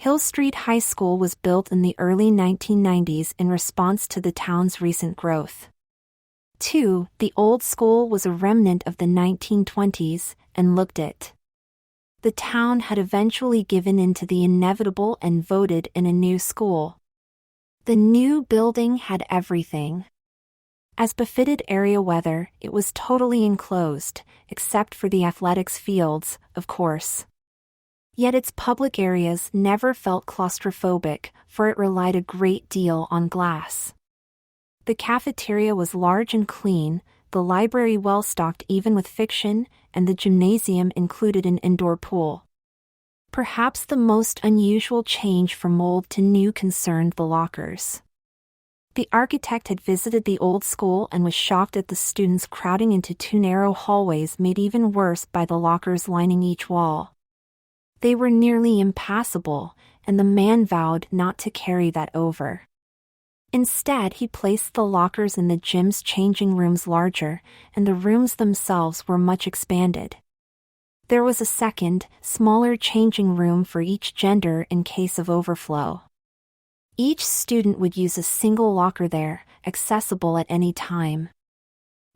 Hill Street High School was built in the early 1990s in response to the town's recent growth. 2. The old school was a remnant of the 1920s, and looked it. The town had eventually given in to the inevitable and voted in a new school. The new building had everything. As befitted area weather, it was totally enclosed, except for the athletics fields, of course. Yet its public areas never felt claustrophobic, for it relied a great deal on glass. The cafeteria was large and clean, the library well-stocked even with fiction, and the gymnasium included an indoor pool. Perhaps the most unusual change from old to new concerned the lockers. The architect had visited the old school and was shocked at the students crowding into two narrow hallways made even worse by the lockers lining each wall. They were nearly impassable, and the man vowed not to carry that over. Instead, he placed the lockers in the gym's changing rooms larger, and the rooms themselves were much expanded. There was a second, smaller changing room for each gender in case of overflow. Each student would use a single locker there, accessible at any time.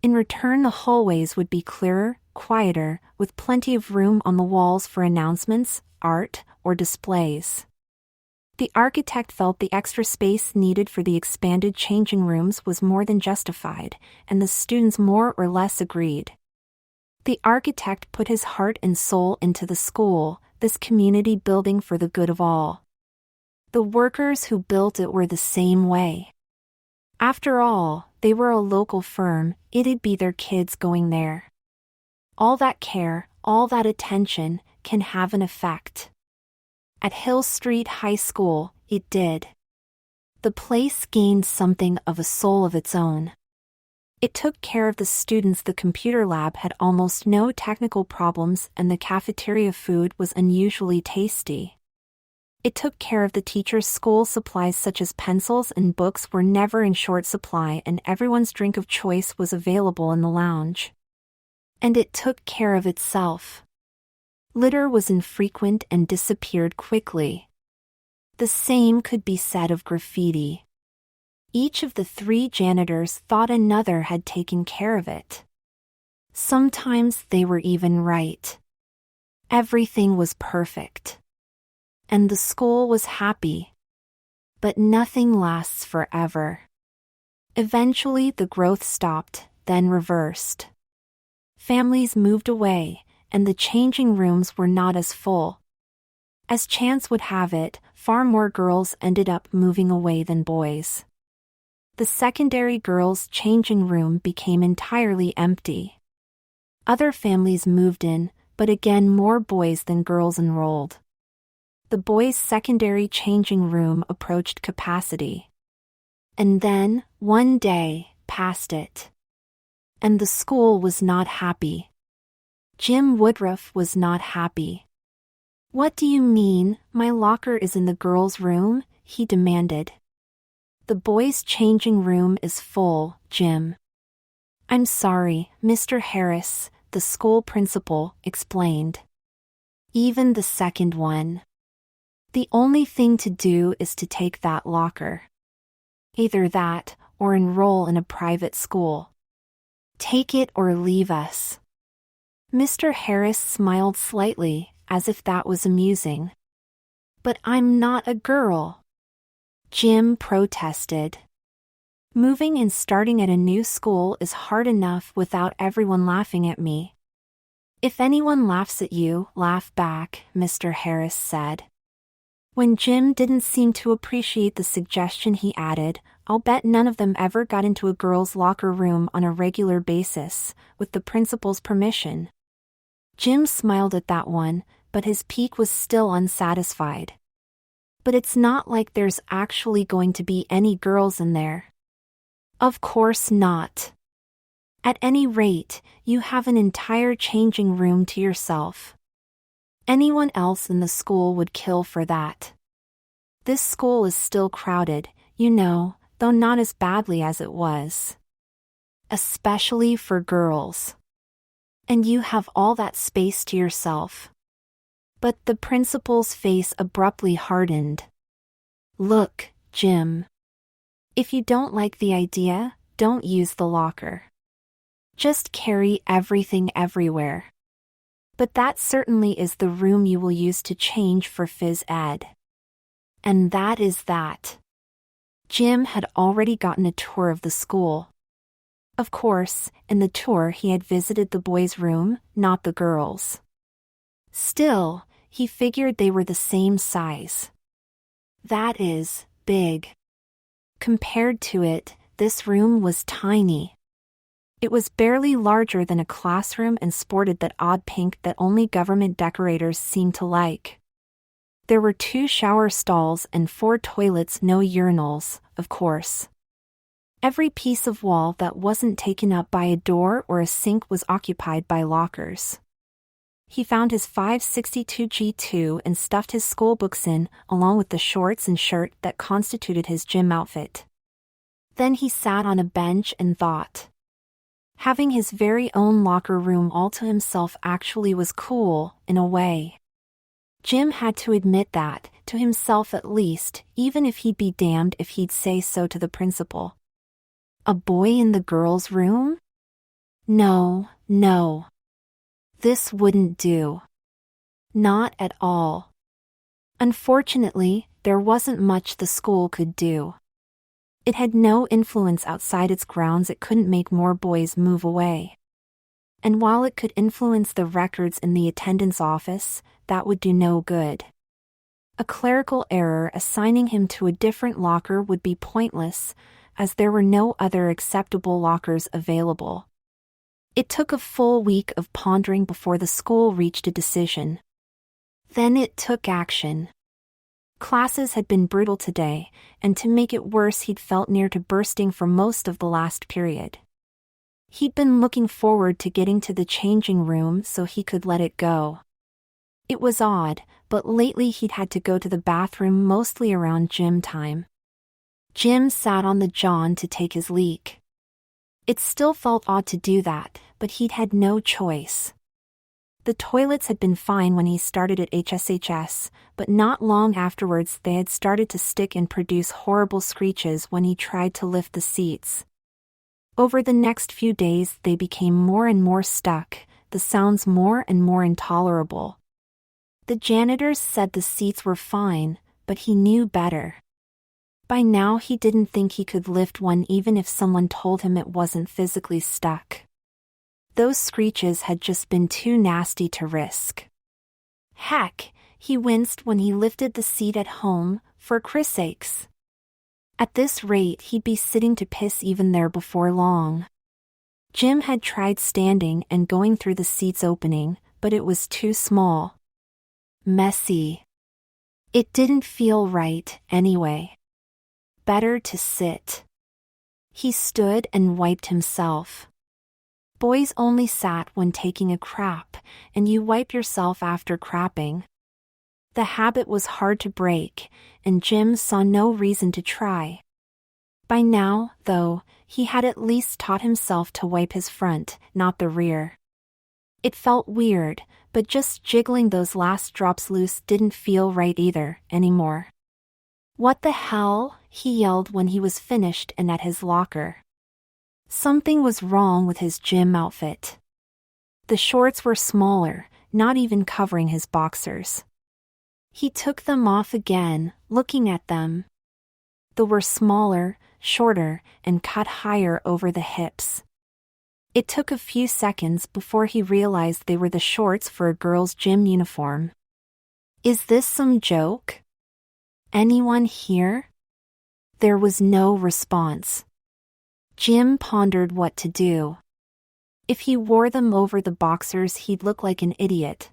In return, the hallways would be clearer, quieter, with plenty of room on the walls for announcements, art, or displays. The architect felt the extra space needed for the expanded changing rooms was more than justified, and the students more or less agreed. The architect put his heart and soul into the school, this community building for the good of all. The workers who built it were the same way. After all, they were a local firm, it'd be their kids going there. All that care, all that attention, can have an effect. At Hill Street High School, it did. The place gained something of a soul of its own. It took care of the students. The computer lab had almost no technical problems, and the cafeteria food was unusually tasty. It took care of the teachers. School supplies such as pencils and books were never in short supply, and everyone's drink of choice was available in the lounge. And it took care of itself. Litter was infrequent and disappeared quickly. The same could be said of graffiti. Each of the 3 janitors thought another had taken care of it. Sometimes they were even right. Everything was perfect. And the school was happy. But nothing lasts forever. Eventually the growth stopped, then reversed. Families moved away, and the changing rooms were not as full. As chance would have it, far more girls ended up moving away than boys. The secondary girls' changing room became entirely empty. Other families moved in, but again more boys than girls enrolled. The boys' secondary changing room approached capacity. And then, one day, passed it. And the school was not happy. Jim Woodruff was not happy. "What do you mean, my locker is in the girls' room?" he demanded. "The boys' changing room is full, Jim." "I'm sorry, Mr. Harris," the school principal explained. "Even the second one. The only thing to do is to take that locker. Either that, or enroll in a private school. Take it or leave us." Mr. Harris smiled slightly, as if that was amusing. "But I'm not a girl," Jim protested. "Moving and starting at a new school is hard enough without everyone laughing at me." "If anyone laughs at you, laugh back," Mr. Harris said. When Jim didn't seem to appreciate the suggestion, he added, "I'll bet none of them ever got into a girl's locker room on a regular basis, with the principal's permission." Jim smiled at that one, but his pique was still unsatisfied. "But it's not like there's actually going to be any girls in there." "Of course not. At any rate, you have an entire changing room to yourself. Anyone else in the school would kill for that. This school is still crowded, you know, though not as badly as it was. Especially for girls. And you have all that space to yourself. But the principal's face abruptly hardened. "Look, Jim. If you don't like the idea, don't use the locker. Just carry everything everywhere. But that certainly is the room you will use to change for phys ed." And that is that. Jim had already gotten a tour of the school. Of course, in the tour he had visited the boys' room, not the girls'. Still, he figured they were the same size. That is, big. Compared to it, this room was tiny. It was barely larger than a classroom and sported that odd pink that only government decorators seem to like. There were 2 shower stalls and 4 toilets, no urinals, of course. Every piece of wall that wasn't taken up by a door or a sink was occupied by lockers. He found his 562 G2 and stuffed his school books in, along with the shorts and shirt that constituted his gym outfit. Then he sat on a bench and thought. Having his very own locker room all to himself actually was cool, in a way. Jim had to admit that, to himself at least, even if he'd be damned if he'd say so to the principal. A boy in the girls' room? No. This wouldn't do. Not at all. Unfortunately, there wasn't much the school could do. It had no influence outside its grounds. It couldn't make more boys move away. And while it could influence the records in the attendance office, that would do no good. A clerical error assigning him to a different locker would be pointless, as there were no other acceptable lockers available. It took a full week of pondering before the school reached a decision. Then it took action. Classes had been brutal today, and to make it worse he'd felt near to bursting for most of the last period. He'd been looking forward to getting to the changing room so he could let it go. It was odd, but lately he'd had to go to the bathroom mostly around gym time. Jim sat on the john to take his leak. It still felt odd to do that, but he'd had no choice. The toilets had been fine when he started at HSHS, but not long afterwards they had started to stick and produce horrible screeches when he tried to lift the seats. Over the next few days they became more and more stuck, the sounds more and more intolerable. The janitors said the seats were fine, but he knew better. By now he didn't think he could lift one even if someone told him it wasn't physically stuck. Those screeches had just been too nasty to risk. Heck, he winced when he lifted the seat at home, for Chris' sakes. At this rate he'd be sitting to piss even there before long. Jim had tried standing and going through the seat's opening, but it was too small. Messy. It didn't feel right, anyway. Better to sit. He stood and wiped himself. Boys only sat when taking a crap, and you wipe yourself after crapping. The habit was hard to break, and Jim saw no reason to try. By now, though, he had at least taught himself to wipe his front, not the rear. It felt weird, but just jiggling those last drops loose didn't feel right either, anymore. "What the hell?" he yelled when he was finished and at his locker. Something was wrong with his gym outfit. The shorts were smaller, not even covering his boxers. He took them off again, looking at them. They were smaller, shorter, and cut higher over the hips. It took a few seconds before he realized they were the shorts for a girl's gym uniform. Is this some joke? Anyone here? There was no response. Jim pondered what to do. If he wore them over the boxers he'd look like an idiot.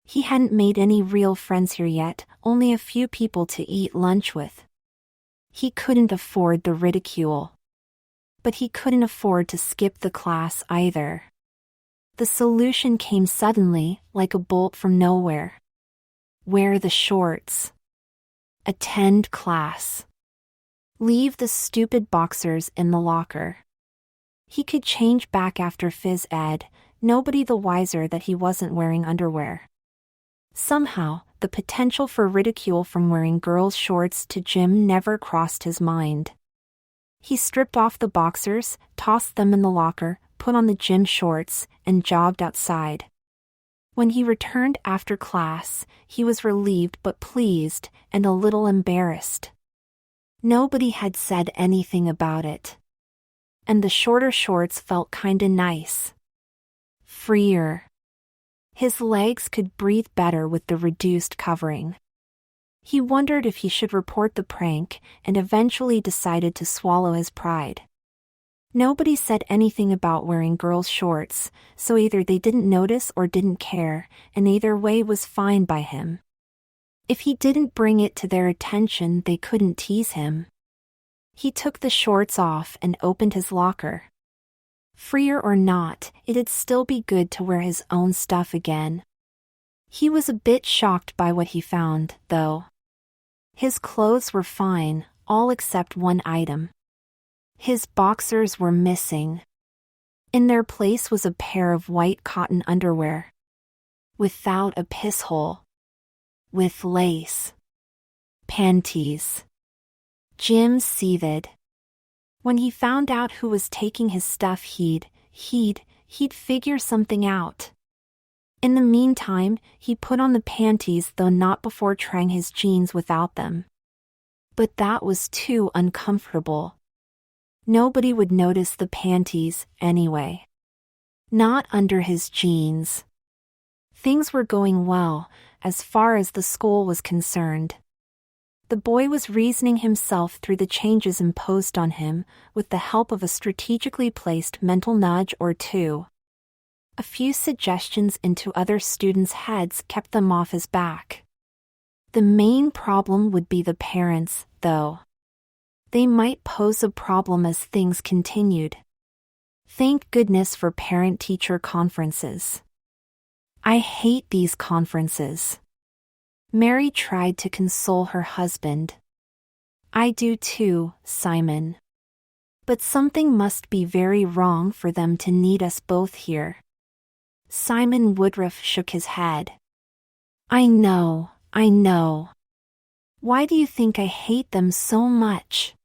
He hadn't made any real friends here yet, only a few people to eat lunch with. He couldn't afford the ridicule. But he couldn't afford to skip the class either. The solution came suddenly, like a bolt from nowhere. Wear the shorts. Attend class. Leave the stupid boxers in the locker. He could change back after phys ed, nobody the wiser that he wasn't wearing underwear. Somehow, the potential for ridicule from wearing girls' shorts to gym never crossed his mind. He stripped off the boxers, tossed them in the locker, put on the gym shorts, and jogged outside. When he returned after class, he was relieved but pleased, and a little embarrassed. Nobody had said anything about it. And the shorter shorts felt kinda nice. Freer. His legs could breathe better with the reduced covering. He wondered if he should report the prank, and eventually decided to swallow his pride. Nobody said anything about wearing girls' shorts, so either they didn't notice or didn't care, and either way was fine by him. If he didn't bring it to their attention, they couldn't tease him. He took the shorts off and opened his locker. Freer or not, it'd still be good to wear his own stuff again. He was a bit shocked by what he found, though. His clothes were fine, all except one item. His boxers were missing. In their place was a pair of white cotton underwear. Without a piss hole. With lace. Panties. Jim seethed. When he found out who was taking his stuff, he'd figure something out. In the meantime, he put on the panties, though not before trying his jeans without them. But that was too uncomfortable. Nobody would notice the panties, anyway. Not under his jeans. Things were going well, as far as the school was concerned. The boy was reasoning himself through the changes imposed on him, with the help of a strategically placed mental nudge or two. A few suggestions into other students' heads kept them off his back. The main problem would be the parents, though. They might pose a problem as things continued. Thank goodness for parent-teacher conferences. I hate these conferences. Mary tried to console her husband. I do too, Simon. But something must be very wrong for them to need us both here. Simon Woodruff shook his head. I know. Why do you think I hate them so much?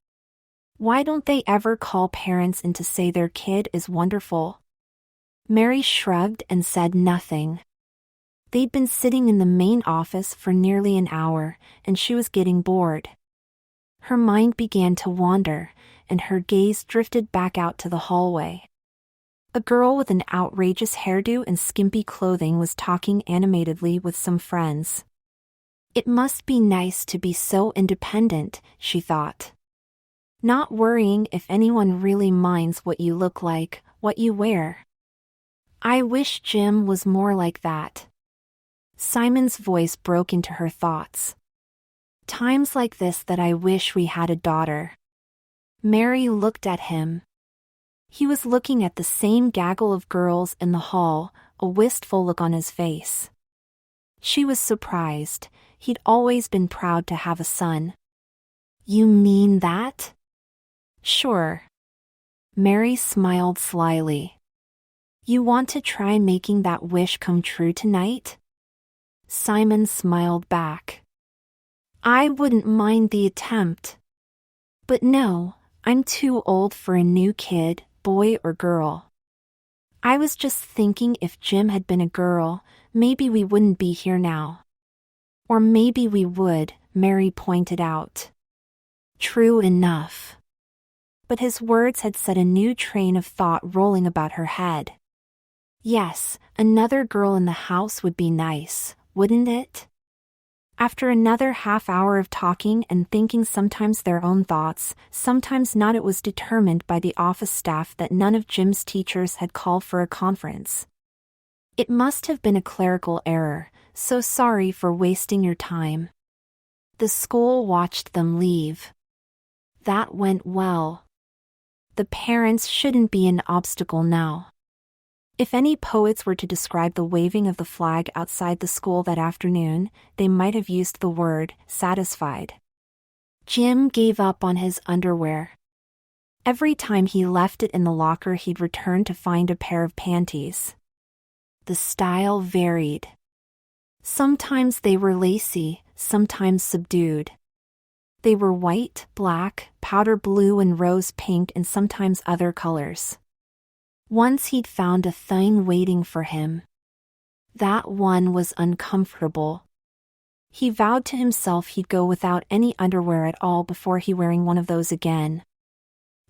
Why don't they ever call parents in to say their kid is wonderful? Mary shrugged and said nothing. They'd been sitting in the main office for nearly an hour, and she was getting bored. Her mind began to wander, and her gaze drifted back out to the hallway. A girl with an outrageous hairdo and skimpy clothing was talking animatedly with some friends. It must be nice to be so independent, she thought. Not worrying if anyone really minds what you look like, what you wear. I wish Jim was more like that. Simon's voice broke into her thoughts. Times like this that I wish we had a daughter. Mary looked at him. He was looking at the same gaggle of girls in the hall, a wistful look on his face. She was surprised. He'd always been proud to have a son. You mean that? Sure. Mary smiled slyly. You want to try making that wish come true tonight? Simon smiled back. I wouldn't mind the attempt. But no, I'm too old for a new kid, boy or girl. I was just thinking if Jim had been a girl, maybe we wouldn't be here now. Or maybe we would, Mary pointed out. True enough. But his words had set a new train of thought rolling about her head. Yes, another girl in the house would be nice, wouldn't it? After another half-hour of talking and thinking sometimes their own thoughts, sometimes not, it was determined by the office staff that none of Jim's teachers had called for a conference. It must have been a clerical error, so sorry for wasting your time. The school watched them leave. That went well. The parents shouldn't be an obstacle now. If any poets were to describe the waving of the flag outside the school that afternoon, they might have used the word satisfied. Jim gave up on his underwear. Every time he left it in the locker, he'd return to find a pair of panties. The style varied. Sometimes they were lacy, sometimes subdued. They were white, black, powder blue and rose pink and sometimes other colors. Once he'd found a thing waiting for him. That one was uncomfortable. He vowed to himself he'd go without any underwear at all before he wearing one of those again.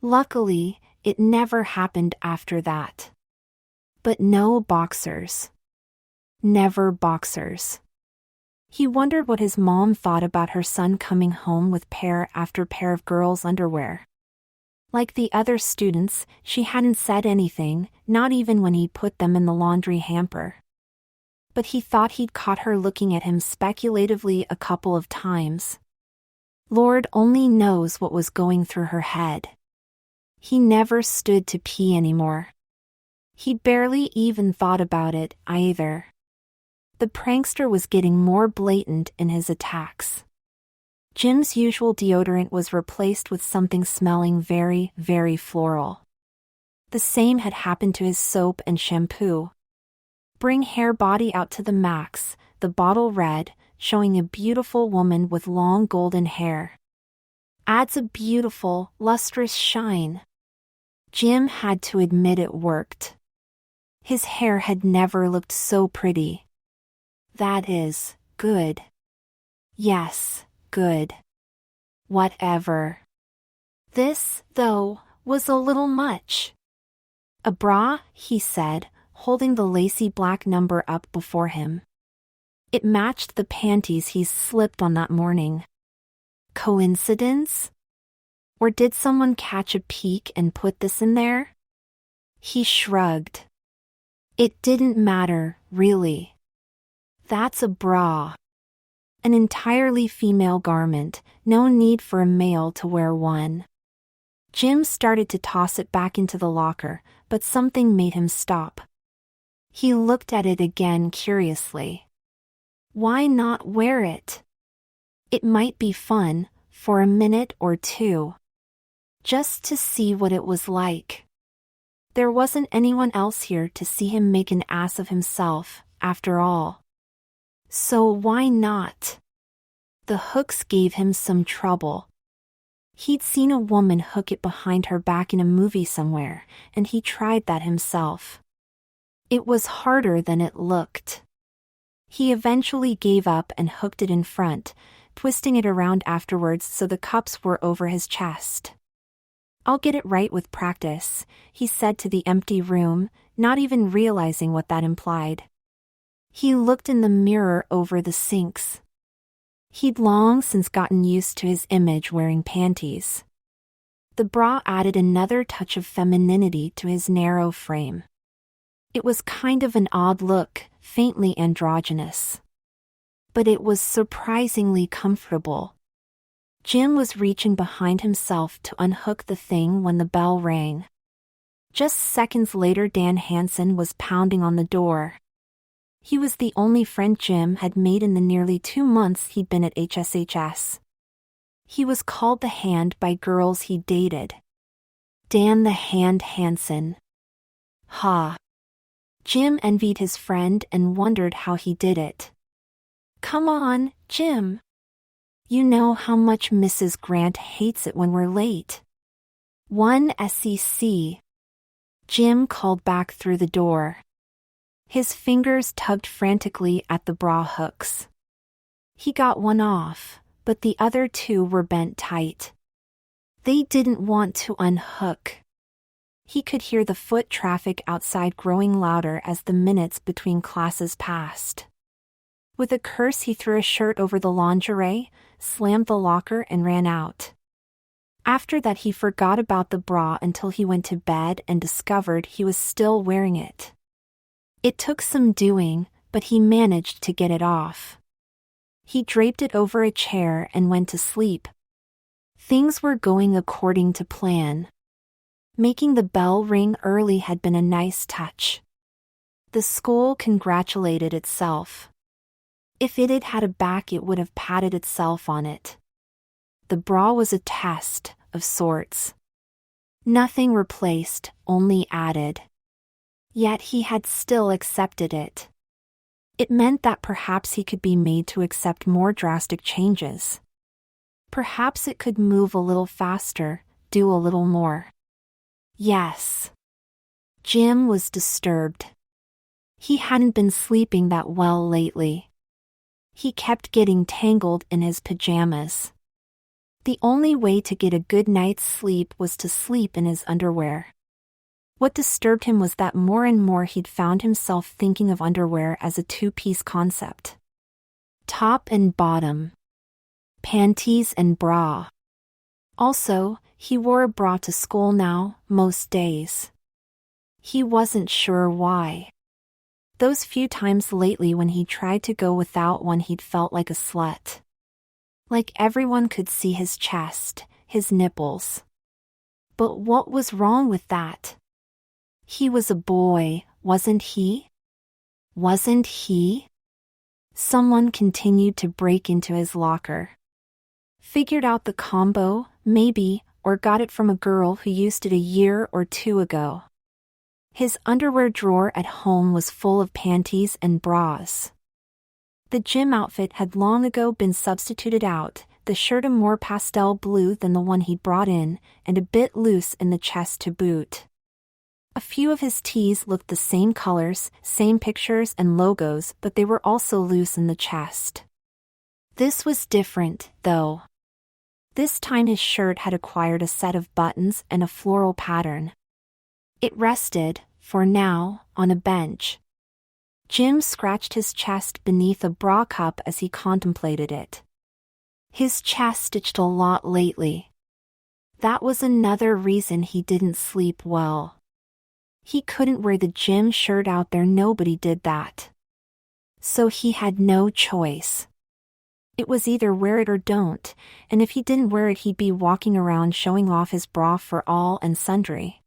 Luckily, it never happened after that. But no boxers. Never boxers. He wondered what his mom thought about her son coming home with pair after pair of girls' underwear. Like the other students, she hadn't said anything, not even when he put them in the laundry hamper. But he thought he'd caught her looking at him speculatively a couple of times. Lord only knows what was going through her head. He never stood to pee anymore. He barely even thought about it, either. The prankster was getting more blatant in his attacks. Jim's usual deodorant was replaced with something smelling very, very floral. The same had happened to his soap and shampoo. Bring hair body out to the max, the bottle red, showing a beautiful woman with long golden hair. Adds a beautiful, lustrous shine. Jim had to admit it worked. His hair had never looked so pretty. That is, good. Yes, good. Whatever. This, though, was a little much. A bra, he said, holding the lacy black number up before him. It matched the panties he slipped on that morning. Coincidence? Or did someone catch a peek and put this in there? He shrugged. It didn't matter, really. That's a bra. An entirely female garment, no need for a male to wear one. Jim started to toss it back into the locker, but something made him stop. He looked at it again curiously. Why not wear it? It might be fun, for a minute or two. Just to see what it was like. There wasn't anyone else here to see him make an ass of himself, after all. So why not? The hooks gave him some trouble. He'd seen a woman hook it behind her back in a movie somewhere, and he tried that himself. It was harder than it looked. He eventually gave up and hooked it in front, twisting it around afterwards so the cups were over his chest. I'll get it right with practice, he said to the empty room, not even realizing what that implied. He looked in the mirror over the sinks. He'd long since gotten used to his image wearing panties. The bra added another touch of femininity to his narrow frame. It was kind of an odd look, faintly androgynous. But it was surprisingly comfortable. Jim was reaching behind himself to unhook the thing when the bell rang. Just seconds later, Dan Hansen was pounding on the door. He was the only friend Jim had made in the nearly 2 months he'd been at HSHS. He was called the Hand by girls he dated. Dan the Hand Hansen. Ha. Jim envied his friend and wondered how he did it. Come on, Jim. You know how much Mrs. Grant hates it when we're late. 1 SEC. Jim called back through the door. His fingers tugged frantically at the bra hooks. He got one off, but the other 2 were bent tight. They didn't want to unhook. He could hear the foot traffic outside growing louder as the minutes between classes passed. With a curse, he threw a shirt over the lingerie, slammed the locker, and ran out. After that, he forgot about the bra until he went to bed and discovered he was still wearing it. It took some doing, but he managed to get it off. He draped it over a chair and went to sleep. Things were going according to plan. Making the bell ring early had been a nice touch. The school congratulated itself. If it had had a back, it would have patted itself on it. The bra was a test, of sorts. Nothing replaced, only added. Yet he had still accepted it. It meant that perhaps he could be made to accept more drastic changes. Perhaps it could move a little faster, do a little more. Yes. Jim was disturbed. He hadn't been sleeping that well lately. He kept getting tangled in his pajamas. The only way to get a good night's sleep was to sleep in his underwear. What disturbed him was that more and more he'd found himself thinking of underwear as a two-piece concept. Top and bottom. Panties and bra. Also, he wore a bra to school now, most days. He wasn't sure why. Those few times lately when he tried to go without one, he'd felt like a slut. Like everyone could see his chest, his nipples. But what was wrong with that? He was a boy, wasn't he? Wasn't he? Someone continued to break into his locker. Figured out the combo, maybe, or got it from a girl who used it a year or two ago. His underwear drawer at home was full of panties and bras. The gym outfit had long ago been substituted out, the shirt a more pastel blue than the one he'd brought in, and a bit loose in the chest to boot. A few of his tees looked the same colors, same pictures and logos, but they were also loose in the chest. This was different, though. This time his shirt had acquired a set of buttons and a floral pattern. It rested, for now, on a bench. Jim scratched his chest beneath a bra cup as he contemplated it. His chest stitched a lot lately. That was another reason he didn't sleep well. He couldn't wear the gym shirt out there, nobody did that. So he had no choice. It was either wear it or don't, and if he didn't wear it he'd be walking around showing off his bra for all and sundry.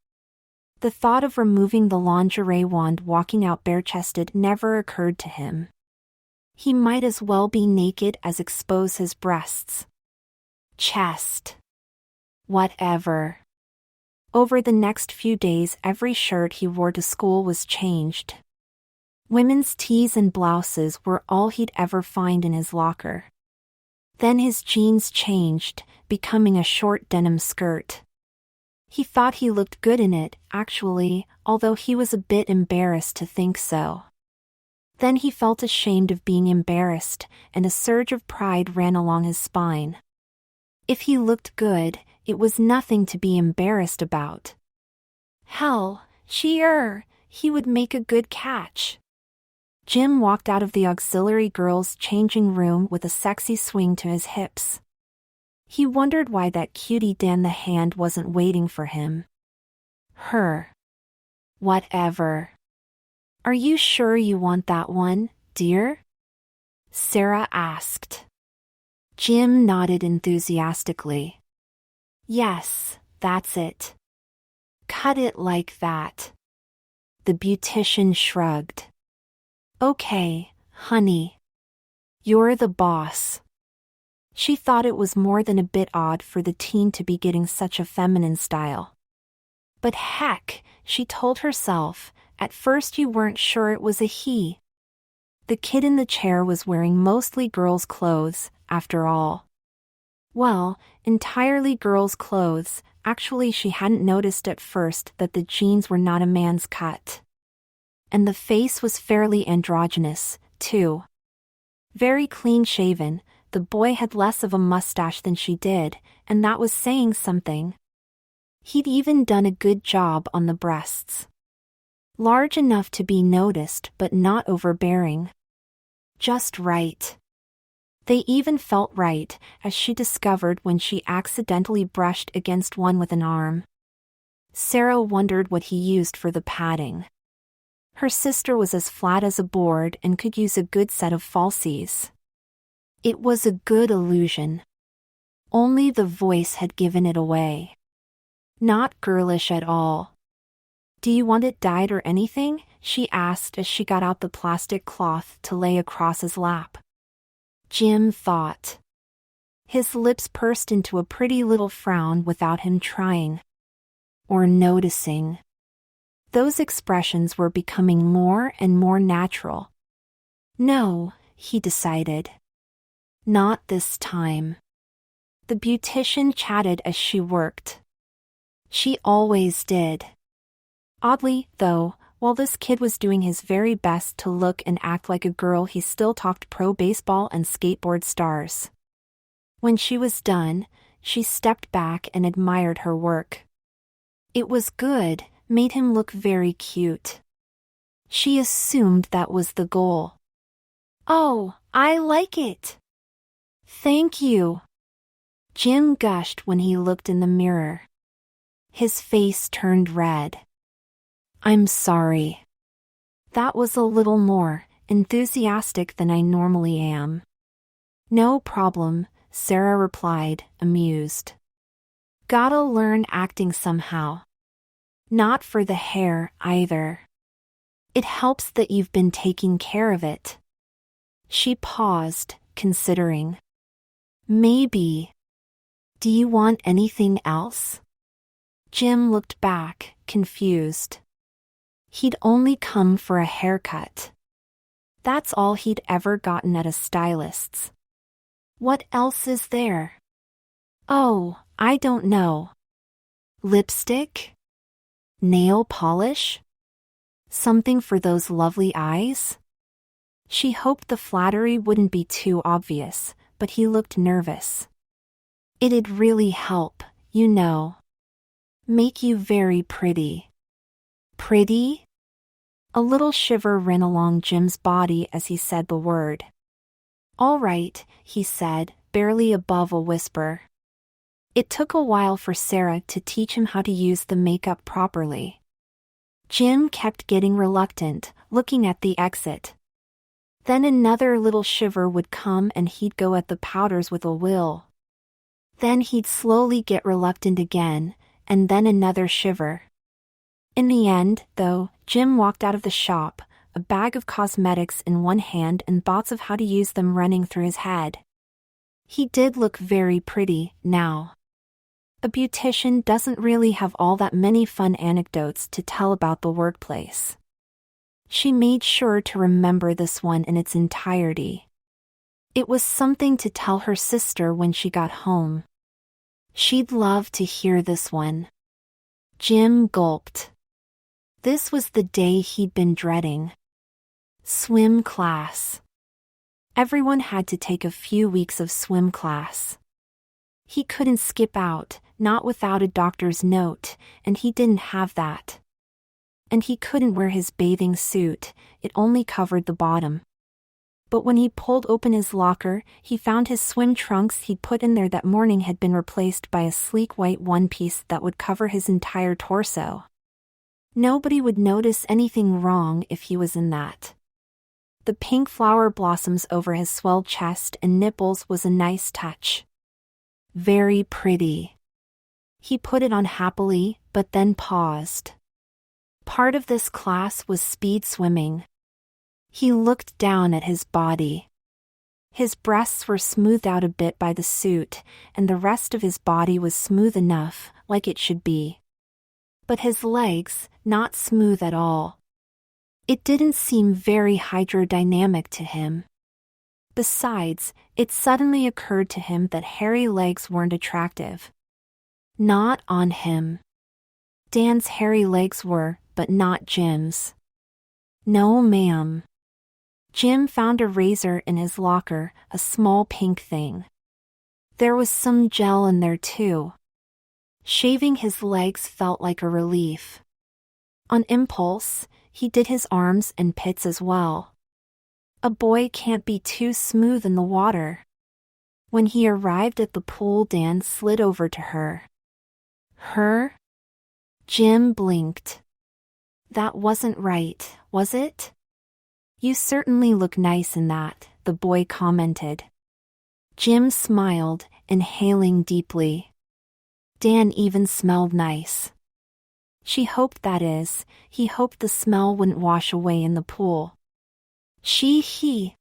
The thought of removing the lingerie wand walking out bare-chested never occurred to him. He might as well be naked as expose his breasts. Chest. Whatever. Over the next few days every shirt he wore to school was changed. Women's tees and blouses were all he'd ever find in his locker. Then his jeans changed, becoming a short denim skirt. He thought he looked good in it, actually, although he was a bit embarrassed to think so. Then he felt ashamed of being embarrassed, and a surge of pride ran along his spine. If he looked good, it was nothing to be embarrassed about. Hell, he would make a good catch. Jim walked out of the auxiliary girls' changing room with a sexy swing to his hips. He wondered why that cutie Dan the Hand wasn't waiting for him. Her. Whatever. Are you sure you want that one, dear? Sarah asked. Jim nodded enthusiastically. Yes, that's it. Cut it like that. The beautician shrugged. Okay, honey. You're the boss. She thought it was more than a bit odd for the teen to be getting such a feminine style. But heck, she told herself, at first you weren't sure it was a he. The kid in the chair was wearing mostly girls' clothes, after all. Well, entirely girls' clothes. Actually, she hadn't noticed at first that the jeans were not a man's cut. And the face was fairly androgynous, too. Very clean-shaven. The boy had less of a mustache than she did, and that was saying something. He'd even done a good job on the breasts. Large enough to be noticed but not overbearing. Just right. They even felt right, as she discovered when she accidentally brushed against one with an arm. Sarah wondered what he used for the padding. Her sister was as flat as a board and could use a good set of falsies. It was a good illusion. Only the voice had given it away. Not girlish at all. Do you want it dyed or anything? She asked as she got out the plastic cloth to lay across his lap. Jim thought. His lips pursed into a pretty little frown without him trying. Or noticing. Those expressions were becoming more and more natural. No, he decided. Not this time. The beautician chatted as she worked. She always did. Oddly, though, while this kid was doing his very best to look and act like a girl, he still talked pro baseball and skateboard stars. When she was done, she stepped back and admired her work. It was good, made him look very cute. She assumed that was the goal. Oh, I like it. Thank you. Jim gushed when he looked in the mirror. His face turned red. I'm sorry. That was a little more enthusiastic than I normally am. No problem, Sarah replied, amused. Gotta learn acting somehow. Not for the hair, either. It helps that you've been taking care of it. She paused, considering. Maybe. Do you want anything else? Jim looked back, confused. He'd only come for a haircut. That's all he'd ever gotten at a stylist's. What else is there? Oh, I don't know. Lipstick? Nail polish? Something for those lovely eyes? She hoped the flattery wouldn't be too obvious, but he looked nervous. It'd really help, you know. Make you very pretty. Pretty? A little shiver ran along Jim's body as he said the word. All right, he said, barely above a whisper. It took a while for Sarah to teach him how to use the makeup properly. Jim kept getting reluctant, looking at the exit. Then another little shiver would come and he'd go at the powders with a will. Then he'd slowly get reluctant again, and then another shiver. In the end, though, Jim walked out of the shop, a bag of cosmetics in one hand and thoughts of how to use them running through his head. He did look very pretty, now. A beautician doesn't really have all that many fun anecdotes to tell about the workplace. She made sure to remember this one in its entirety. It was something to tell her sister when she got home. She'd love to hear this one. Jim gulped. This was the day he'd been dreading. Swim class. Everyone had to take a few weeks of swim class. He couldn't skip out, not without a doctor's note, and he didn't have that. And he couldn't wear his bathing suit, it only covered the bottom. But when he pulled open his locker, he found his swim trunks he'd put in there that morning had been replaced by a sleek white one-piece that would cover his entire torso. Nobody would notice anything wrong if he was in that. The pink flower blossoms over his swelled chest and nipples was a nice touch. Very pretty. He put it on happily, but then paused. Part of this class was speed swimming. He looked down at his body. His breasts were smoothed out a bit by the suit, and the rest of his body was smooth enough, like it should be. But his legs, not smooth at all. It didn't seem very hydrodynamic to him. Besides, it suddenly occurred to him that hairy legs weren't attractive. Not on him. Dan's hairy legs were, but not Jim's. No, ma'am. Jim found a razor in his locker, a small pink thing. There was some gel in there too. Shaving his legs felt like a relief. On impulse, he did his arms and pits as well. A boy can't be too smooth in the water. When he arrived at the pool, Dan slid over to her. Her? Jim blinked. That wasn't right, was it? You certainly look nice in that, the boy commented. Jim smiled, inhaling deeply. Dan even smelled nice. She hoped, that is, he hoped the smell wouldn't wash away in the pool. He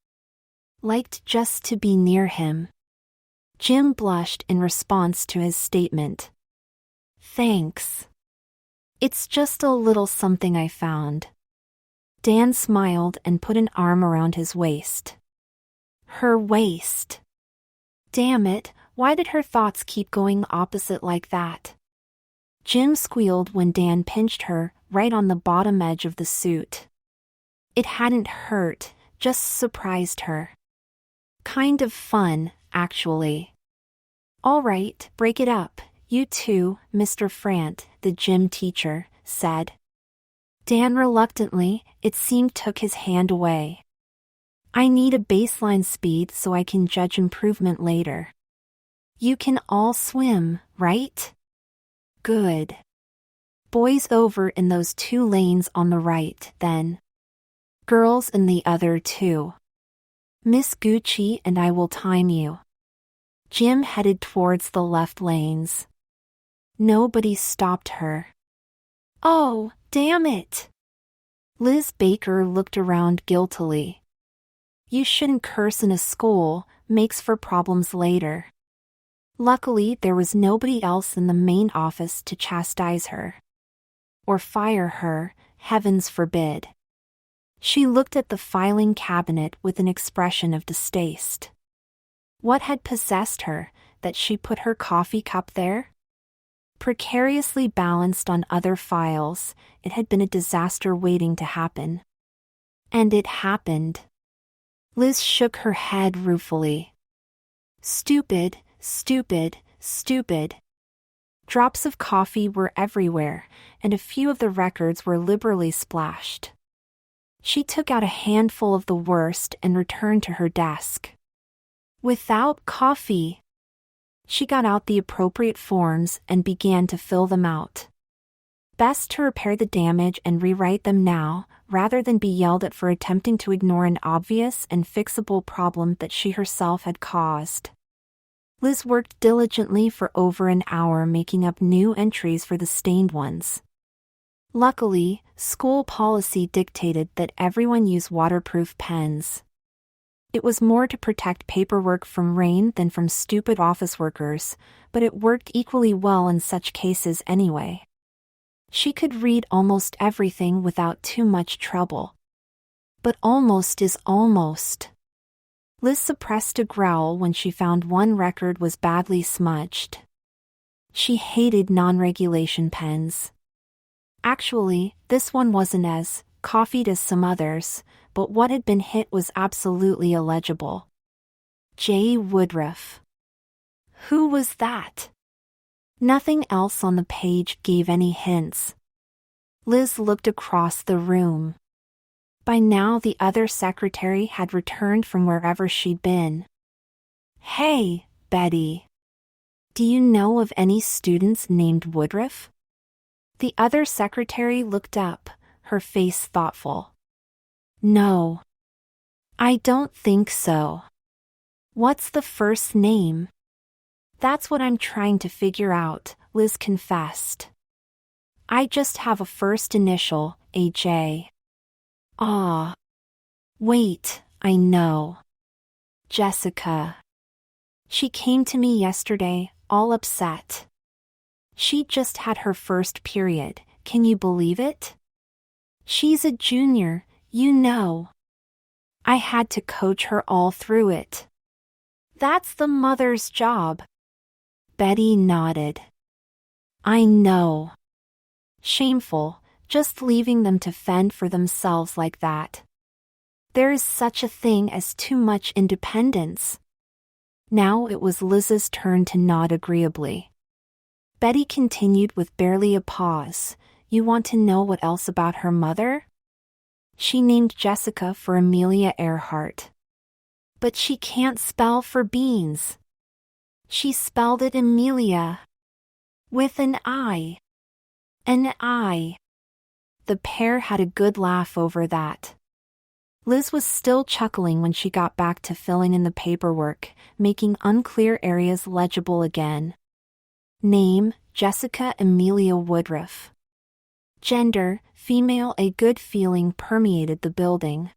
liked just to be near him. Jim blushed in response to his statement. Thanks. It's just a little something I found. Dan smiled and put an arm around his waist. Her waist. Damn it, why did her thoughts keep going opposite like that? Jim squealed when Dan pinched her, right on the bottom edge of the suit. It hadn't hurt, just surprised her. Kind of fun, actually. All right, break it up, you two, Mr. Frant, the gym teacher, said. Dan reluctantly, it seemed, took his hand away. I need a baseline speed so I can judge improvement later. You can all swim, right? Good. Boys over in those 2 lanes on the right, then. Girls in the other 2. Miss Gucci and I will time you. Jim headed towards the left lanes. Nobody stopped her. Oh, damn it! Liz Baker looked around guiltily. You shouldn't curse in a school, makes for problems later. Luckily, there was nobody else in the main office to chastise her. Or fire her, heavens forbid. She looked at the filing cabinet with an expression of distaste. What had possessed her, that she put her coffee cup there? Precariously balanced on other files, it had been a disaster waiting to happen. And it happened. Liz shook her head ruefully. Stupid, stupid, stupid. Drops of coffee were everywhere, and a few of the records were liberally splashed. She took out a handful of the worst and returned to her desk. Without coffee. She got out the appropriate forms and began to fill them out. Best to repair the damage and rewrite them now, rather than be yelled at for attempting to ignore an obvious and fixable problem that she herself had caused. Liz worked diligently for over an hour making up new entries for the stained ones. Luckily, school policy dictated that everyone use waterproof pens. It was more to protect paperwork from rain than from stupid office workers, but it worked equally well in such cases anyway. She could read almost everything without too much trouble. But almost is almost. Liz suppressed a growl when she found one record was badly smudged. She hated non-regulation pens. Actually, this one wasn't as coffeed as some others, but what had been hit was absolutely illegible. J. Woodruff. Who was that? Nothing else on the page gave any hints. Liz looked across the room. By now the other secretary had returned from wherever she'd been. Hey, Betty. Do you know of any students named Woodruff? The other secretary looked up, her face thoughtful. No. I don't think so. What's the first name? That's what I'm trying to figure out, Liz confessed. I just have a first initial, a J. Ah. Wait, I know. Jessica. She came to me yesterday, all upset. She just had her first period, can you believe it? She's a junior, you know. I had to coach her all through it. That's the mother's job. Betty nodded. I know. Shameful, just leaving them to fend for themselves like that. There is such a thing as too much independence. Now it was Liz's turn to nod agreeably. Betty continued with barely a pause. You want to know what else about her mother? She named Jessica for Amelia Earhart. But she can't spell for beans. She spelled it Amelia. With an I. An I. The pair had a good laugh over that. Liz was still chuckling when she got back to filling in the paperwork, making unclear areas legible again. Name, Jessica Amelia Woodruff. Gender, female. A good feeling permeated the building.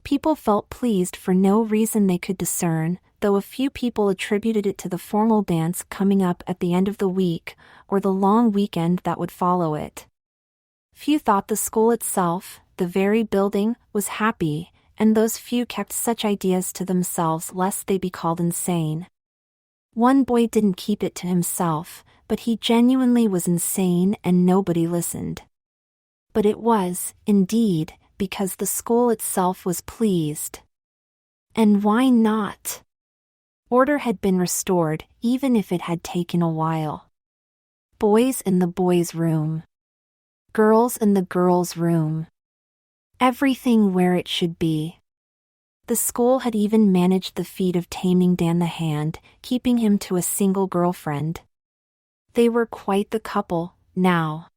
People felt pleased for no reason they could discern, though a few people attributed it to the formal dance coming up at the end of the week, or the long weekend that would follow it. Few thought the school itself, the very building, was happy, and those few kept such ideas to themselves lest they be called insane. One boy didn't keep it to himself, but he genuinely was insane and nobody listened. But it was, indeed, because the school itself was pleased. And why not? Order had been restored, even if it had taken a while. Boys in the boys' room. Girls in the girls' room. Everything where it should be. The school had even managed the feat of taming Dan the Hand, keeping him to a single girlfriend. They were quite the couple, now.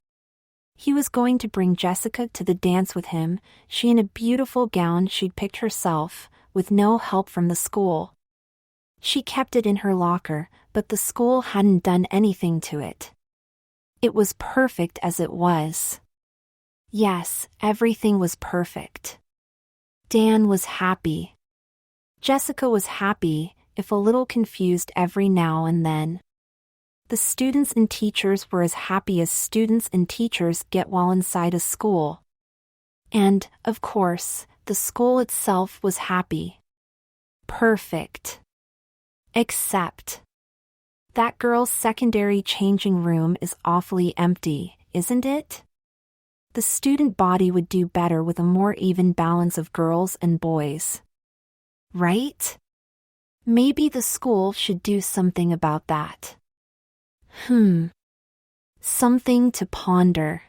He was going to bring Jessica to the dance with him, she in a beautiful gown she'd picked herself, with no help from the school. She kept it in her locker, but the school hadn't done anything to it. It was perfect as it was. Yes, everything was perfect. Dan was happy. Jessica was happy, if a little confused every now and then. The students and teachers were as happy as students and teachers get while inside a school. And, of course, the school itself was happy. Perfect. Except that girl's secondary changing room is awfully empty, isn't it? The student body would do better with a more even balance of girls and boys. Right? Maybe the school should do something about that. Something to ponder.